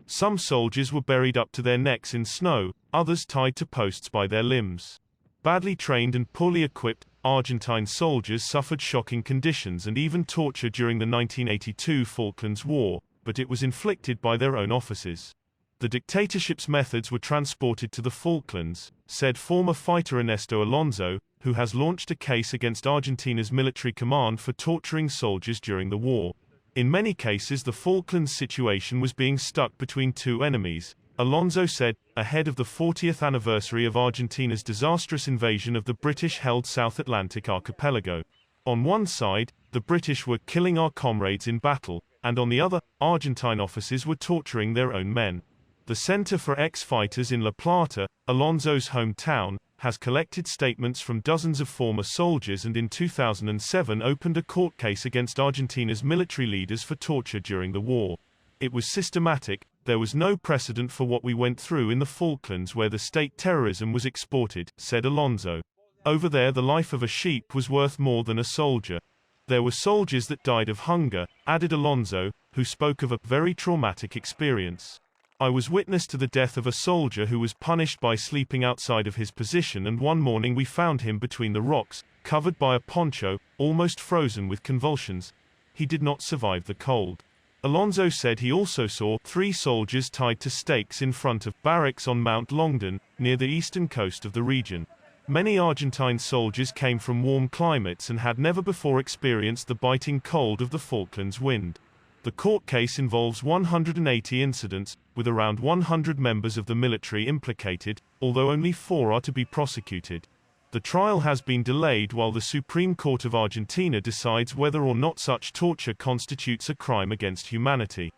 Some soldiers were buried up to their necks in snow, others tied to posts by their limbs. Badly trained and poorly equipped, Argentine soldiers suffered shocking conditions and even torture during the 1982 Falklands War, but it was inflicted by their own officers. The dictatorship's methods were transported to the Falklands, said former fighter Ernesto Alonso, who has launched a case against Argentina's military command for torturing soldiers during the war. In many cases, the Falklands situation was being stuck between two enemies, Alonso said, ahead of the 40th anniversary of Argentina's disastrous invasion of the British-held South Atlantic archipelago. On one side, the British were killing our comrades in battle, and on the other, Argentine officers were torturing their own men. The Center for Ex-Fighters in La Plata, Alonso's hometown, has collected statements from dozens of former soldiers and in 2007 opened a court case against Argentina's military leaders for torture during the war. It was systematic. There was no precedent for what we went through in the Falklands where the state terrorism was exported, said Alonso. Over there the life of a sheep was worth more than a soldier. There were soldiers that died of hunger, added Alonso, who spoke of a very traumatic experience. I was witness to the death of a soldier who was punished by sleeping outside of his position, and one morning we found him between the rocks, covered by a poncho, almost frozen with convulsions. He did not survive the cold. Alonso said he also saw 3 soldiers tied to stakes in front of barracks on Mount Longdon, near the eastern coast of the region. Many Argentine soldiers came from warm climates and had never before experienced the biting cold of the Falklands wind. The court case involves 180 incidents, with around 100 members of the military implicated, although only 4 are to be prosecuted. The trial has been delayed while the Supreme Court of Argentina decides whether or not such torture constitutes a crime against humanity.